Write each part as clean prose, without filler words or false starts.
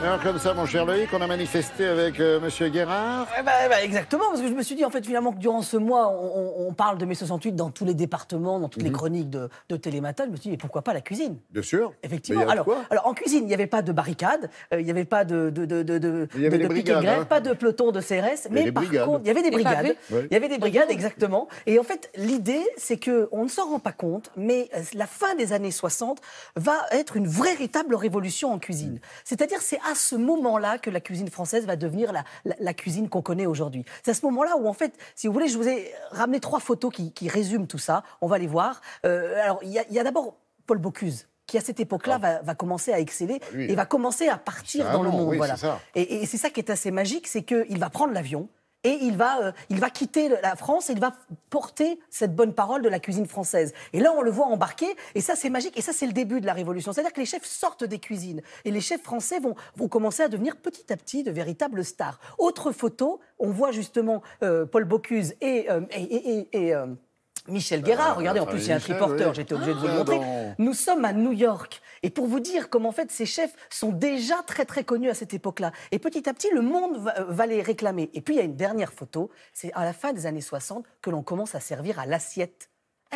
Alors comme ça, mon cher Loïc, on a manifesté avec Monsieur Guérard. Exactement, parce que je me suis dit, en fait, finalement, que durant ce mois, on parle de mai 68 dans tous les départements, dans toutes les chroniques de Télématin. Je me suis dit, mais pourquoi pas la cuisine? Bien sûr. Effectivement. Alors, en cuisine, il n'y avait pas de barricade, il n'y avait pas de piquet de grève, pas de peloton de CRS, mais par contre, il y avait des brigades. Il y avait des brigades, exactement. Et en fait, l'idée, c'est qu'on ne s'en rend pas compte, mais la fin des années 60 va être une véritable révolution en cuisine. C'est-à-dire, c'est à ce moment-là que la cuisine française va devenir la cuisine qu'on connaît aujourd'hui. C'est à ce moment-là où, en fait, si vous voulez, je vous ai ramené 3 photos qui résument tout ça. On va les voir. Alors, il y a d'abord Paul Bocuse, qui à cette époque-là va commencer à exceller et va commencer à partir dans le monde. Oui, voilà. Et c'est ça qui est assez magique, c'est qu'il va prendre l'avion. Et il va quitter la France et il va porter cette bonne parole de la cuisine française. Et là, on le voit embarquer, et ça, c'est magique. Et ça, c'est le début de la révolution. C'est-à-dire que les chefs sortent des cuisines. Et les chefs français vont commencer à devenir petit à petit de véritables stars. Autre photo, on voit justement Paul Bocuse et Michel Guérard, regardez, en plus il y a un triporteur, j'étais obligé de vous le montrer. Nous sommes à New York. Et pour vous dire comment en fait ces chefs sont déjà très très connus à cette époque-là. Et petit à petit, le monde va les réclamer. Et puis il y a une dernière photo, c'est à la fin des années 60 que l'on commence à servir à l'assiette.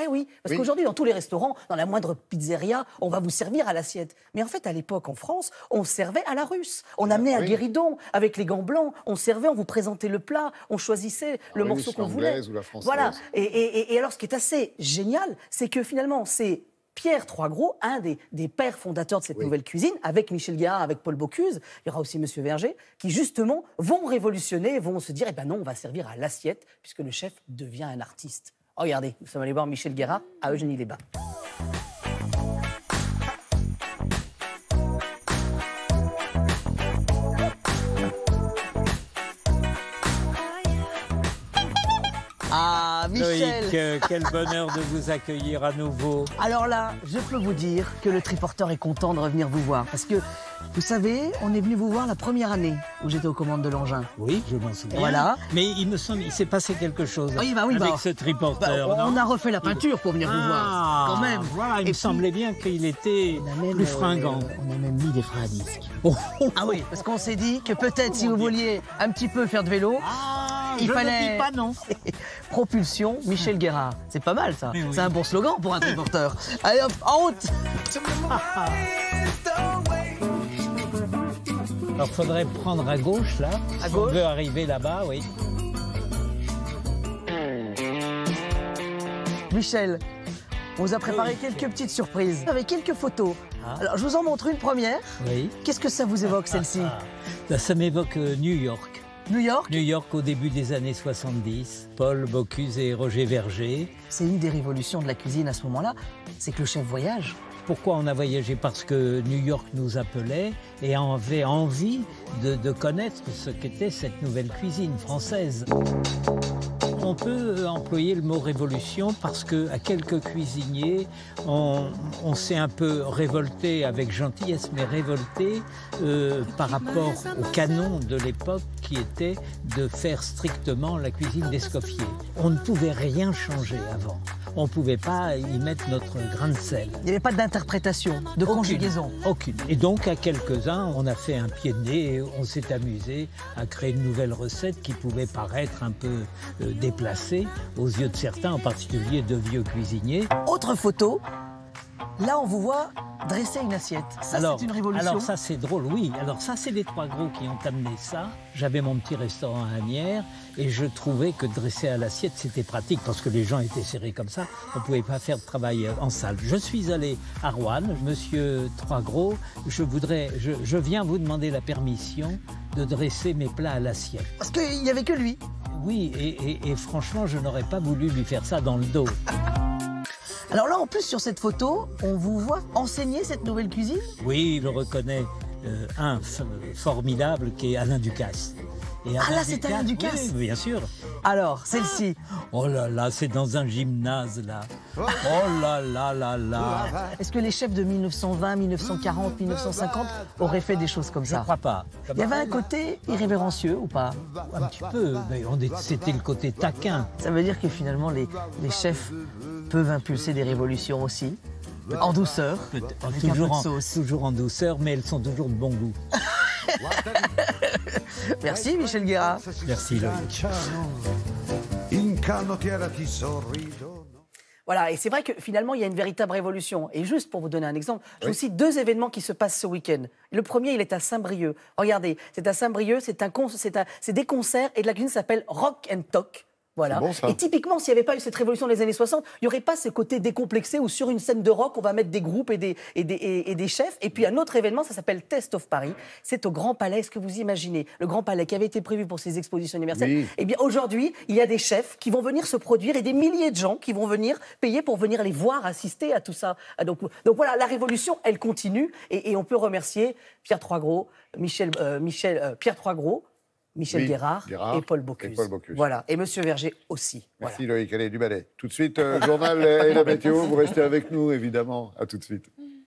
Eh oui, parce qu'aujourd'hui, dans tous les restaurants, dans la moindre pizzeria, on va vous servir à l'assiette. Mais en fait, à l'époque, en France, on servait à la russe. On amenait un guéridon avec les gants blancs, on servait, on vous présentait le plat, on choisissait le morceau qu'on voulait. Ou la française. Voilà. Et alors, ce qui est assez génial, c'est que finalement, c'est Pierre Troisgros, un des pères fondateurs de cette nouvelle cuisine, avec Michel Guérard, avec Paul Bocuse, il y aura aussi Monsieur Verger, qui justement vont révolutionner, vont se dire, eh ben non, on va servir à l'assiette, puisque le chef devient un artiste. Oh, regardez, nous sommes allés voir Michel Guérard à Eugénie-les-Bains. Ah, Michel! Loïc, quel bonheur de vous accueillir à nouveau. Alors là, je peux vous dire que le triporteur est content de revenir vous voir. Parce que, vous savez, on est venu vous voir la première année où j'étais aux commandes de l'engin. Oui, je m'en souviens. Voilà. Mais il me semble qu'il s'est passé quelque chose avec ce triporteur. On a refait la peinture pour venir vous voir, quand même. Voilà, il me semblait bien qu'il était plus fringant. On a même mis des freins à disque. Ah oui, parce qu'on s'est dit que peut-être si vous vouliez un petit peu faire de vélo, il fallait... pas non. Propulsion Michel Guérard. C'est pas mal ça. Oui. C'est un bon slogan pour un triporteur. Allez hop, en route. Alors faudrait prendre à gauche là. À gauche. On veut arriver là-bas, oui. Michel, on vous a préparé quelques petites surprises avec quelques photos. Alors je vous en montre une première. Oui. Qu'est-ce que ça vous évoque celle-ci? Ça m'évoque New York. New York? New York au début des années 70. Paul Bocuse et Roger Verger. C'est une des révolutions de la cuisine à ce moment-là, c'est que le chef voyage. Pourquoi on a voyagé? Parce que New York nous appelait et avait envie de connaître ce qu'était cette nouvelle cuisine française. On peut employer le mot révolution parce qu'à quelques cuisiniers, on s'est un peu révolté avec gentillesse, mais révolté par rapport au canon de l'époque qui était de faire strictement la cuisine d'Escoffier. On ne pouvait rien changer avant. On ne pouvait pas y mettre notre grain de sel. Il n'y avait pas d'interprétation, de conjugaison. Aucune. Et donc, à quelques-uns, on a fait un pied de nez et on s'est amusé à créer une nouvelle recette qui pouvait paraître un peu déplacée aux yeux de certains, en particulier de vieux cuisiniers. Autre photo. Là, on vous voit dresser une assiette. Ça, c'est une révolution. Alors ça, c'est drôle, oui. Alors ça, c'est les Trois Gros qui ont amené ça. J'avais mon petit restaurant à Asnières et je trouvais que dresser à l'assiette, c'était pratique parce que les gens étaient serrés comme ça. On ne pouvait pas faire de travail en salle. Je suis allé à Roanne. Monsieur Trois Gros, je viens vous demander la permission de dresser mes plats à l'assiette. Parce qu'il n'y avait que lui. Oui, et franchement, je n'aurais pas voulu lui faire ça dans le dos. Alors là, en plus, sur cette photo, on vous voit enseigner cette nouvelle cuisine? Oui, je reconnais un formidable qui est Alain Ducasse. Et là, c'est Alain Ducasse? Oui, bien sûr. Alors, celle-ci? Oh là là, c'est dans un gymnase, là. Oh là là là là. Est-ce que les chefs de 1920, 1940, 1950 auraient fait des choses comme ça? Je ne crois pas. Il y avait un côté irrévérencieux ou pas? Un petit peu, mais c'était le côté taquin. Ça veut dire que finalement, les chefs peuvent impulser des révolutions aussi, en douceur, toujours en douceur, mais elles sont toujours de bon goût. Merci Michel Guérard. Merci Loïc. Voilà, et c'est vrai que finalement, il y a une véritable révolution. Et juste pour vous donner un exemple, je vous cite 2 événements qui se passent ce week-end. Le premier, il est à Saint-Brieuc. Regardez, c'est à Saint-Brieuc, c'est des concerts et de la cuisine s'appelle Rock and Talk. Voilà. Bon, et typiquement, s'il n'y avait pas eu cette révolution des années 60, il n'y aurait pas ce côté décomplexé où sur une scène de rock, on va mettre des groupes et des chefs. Et puis un autre événement, ça s'appelle Test of Paris. C'est au Grand Palais. Est-ce que vous imaginez le Grand Palais qui avait été prévu pour ces expositions universelles? Oui. Eh bien, aujourd'hui, il y a des chefs qui vont venir se produire et des milliers de gens qui vont venir payer pour venir les voir, assister à tout ça. Donc voilà, la révolution, elle continue. Et on peut remercier Pierre Troisgros, Pierre Troisgros, Michel Guérard et Paul Bocuse. Voilà, et Monsieur Verger aussi. Merci Loïc, allez, du ballet. Tout de suite, journal et la météo, vous restez avec nous, évidemment. À tout de suite.